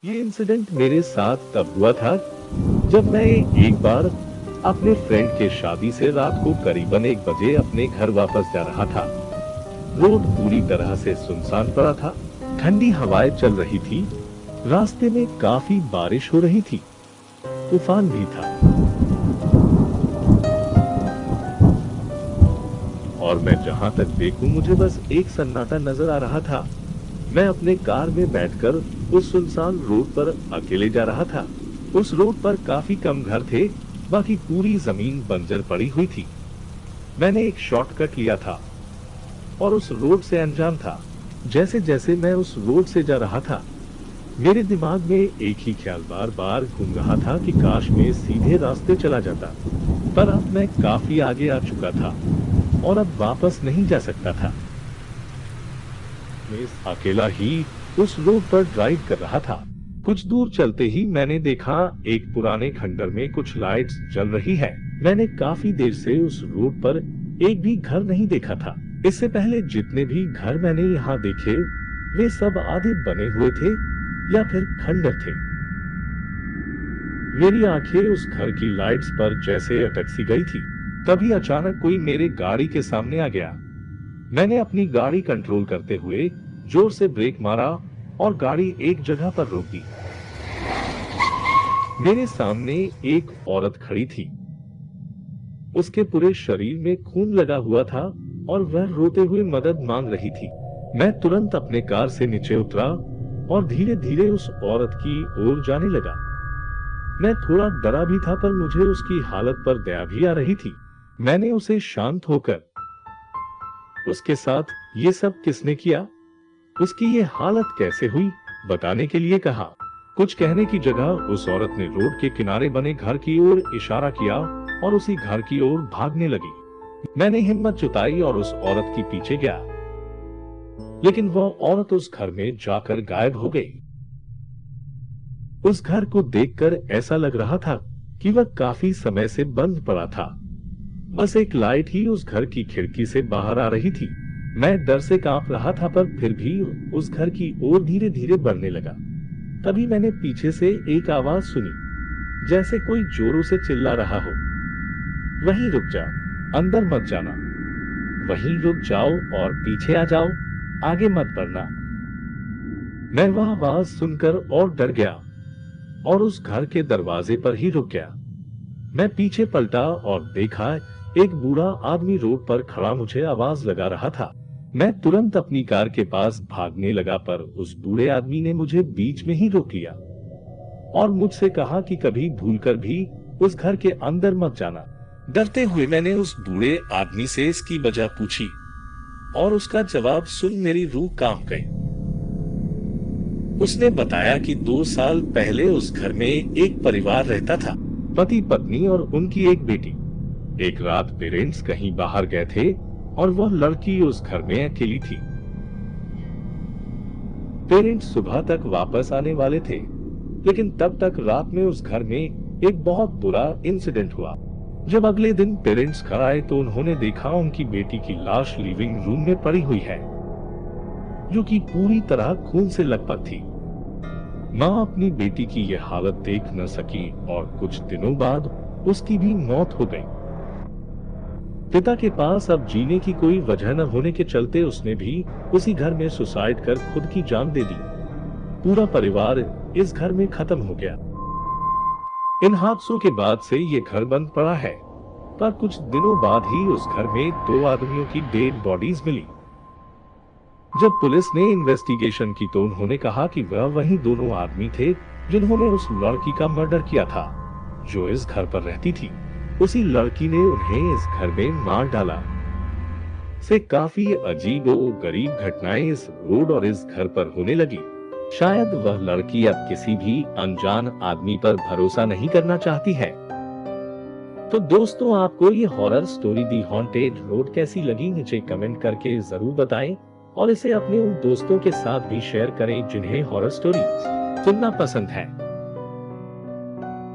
ये इंसिडेंट मेरे साथ तब हुआ था जब मैं एक बार अपने फ्रेंड के शादी से रात को करीबन 1 बजे अपने घर वापस जा रहा था। रोड पूरी तरह से सुनसान पड़ा था। ठंडी हवाएं चल रही थी। रास्ते में काफी बारिश हो रही थी। तूफान भी था और मैं जहां तक देखूं मुझे बस एक सन्नाटा नजर आ रहा था। मैं अपने कार में बैठकर उस सुनसान रोड पर अकेले जा रहा था। उस रोड पर काफी कम घर थे, बाकी पूरी जमीन बंजर पड़ी हुई थी। मैंने एक शॉर्टकट लिया था और उस रोड से अनजान था। जैसे जैसे मैं उस रोड से जा रहा था, मेरे दिमाग में एक ही ख्याल बार बार घूम रहा था कि काश मैं सीधे रास्ते चला जाता। पर अब मैं काफी आगे आ चुका था और अब वापस नहीं जा सकता था। मैं अकेला ही उस रोड पर ड्राइव कर रहा था। कुछ दूर चलते ही मैंने देखा एक पुराने खंडर में कुछ लाइट्स जल रही है। मैंने काफी देर से उस रोड पर एक भी घर नहीं देखा था। इससे पहले जितने भी घर मैंने यहाँ देखे वे सब आधे बने हुए थे या फिर खंडर थे। मेरी आंखें उस घर की लाइट्स पर जैसे अटक सी गई थी। तभी अचानक कोई मेरे गाड़ी के सामने आ गया। मैंने अपनी गाड़ी कंट्रोल करते हुए जोर से ब्रेक मारा और गाड़ी एक जगह पर रोक दी। मेरे सामने एक औरत खड़ी थी। उसके पूरे शरीर में खून लगा हुआ था और वह रोते हुए मदद मांग रही थी। मैं तुरंत अपने कार से नीचे उतरा और धीरे धीरे उस औरत की ओर जाने लगा। मैं थोड़ा डरा भी था, पर मुझे उसकी हालत पर दया भी आ रही थी। मैंने उसे शांत होकर उसके साथ ये सब किसने किया, उसकी ये हालत कैसे हुई, बताने के लिए कहा। कुछ कहने की जगह उस औरत ने रोड के किनारे बने घर की ओर इशारा किया और उसी घर की ओर भागने लगी। मैंने हिम्मत जुटाई और उस औरत के पीछे गया, लेकिन वह औरत उस घर में जाकर गायब हो गई। उस घर को देखकर ऐसा लग रहा था कि वह काफी समय से बंद पड़ा था। बस एक लाइट ही उस घर की खिड़की से बाहर आ रही थी। मैं डर से कांप रहा था, पर फिर भी उस घर की ओर धीरे धीरे बढ़ने लगा। तभी मैंने पीछे से एक आवाज सुनी, जैसे कोई जोरों से चिल्ला रहा हो, वहीं रुक जा, अंदर मत जाना, वहीं रुक जाओ और पीछे आ जाओ, आगे मत बढ़ना। मैं वह आवाज सुनकर और डर गया और उस घर के दरवाजे पर ही रुक गया। मैं पीछे पलटा और देखा एक बूढ़ा आदमी रोड पर खड़ा मुझे आवाज लगा रहा था। मैं तुरंत अपनी कार के पास भागने लगा, पर उस बूढ़े आदमी ने मुझे बीच में ही रोक लिया और मुझसे कहा कि कभी भूलकर भी उस घर के अंदर मत जाना। डरते हुए मैंने उस बूढ़े आदमी से इसकी वजह पूछी और उसका जवाब सुन मेरी रूह कांप गई। उसने बताया कि 2 साल पहले उस घर में एक परिवार रहता था, पति पत्नी और उनकी एक बेटी। एक रात पेरेंट्स कहीं बाहर गए थे और वह लड़की उस घर में अकेली थी। पेरेंट्स सुबह तक वापस आने वाले थे, लेकिन तब तक रात में उस घर में एक बहुत बुरा इंसिडेंट हुआ। जब अगले दिन पेरेंट्स घर आए तो उन्होंने देखा उनकी बेटी की लाश लिविंग रूम में पड़ी हुई है, जो कि पूरी तरह खून से लथपथ थी। माँ अपनी बेटी की यह हालत देख न सकी और कुछ दिनों बाद उसकी भी मौत हो गई। पिता के पास अब जीने की कोई वजह न होने के चलते उसने भी उसी घर में सुसाइड कर खुद की जान दे दी। पूरा परिवार इस घर में खत्म हो गया। इन हादसों के बाद से ये घर बंद पड़ा है, पर कुछ दिनों बाद ही उस घर में 2 आदमियों की डेड बॉडीज मिली। जब पुलिस ने इन्वेस्टिगेशन की तो उन्होंने कहा कि वह वही दोनों आदमी थे जिन्होंने उस लड़की का मर्डर किया था, जो इस घर पर रहती थी। उसी लड़की ने उन्हें इस घर में मार डाला। से काफी अजीब और गरीब घटनाएं इस रोड और इस घर पर होने लगी। शायद वह लड़की अब किसी भी अनजान आदमी पर भरोसा नहीं करना चाहती है। तो दोस्तों, आपको ये हॉरर स्टोरी दी हॉन्टेड रोड कैसी लगी, नीचे कमेंट करके जरूर बताएं और इसे अपने उन दोस्तों के साथ भी शेयर करें जिन्हें हॉरर स्टोरीज सुनना पसंद है।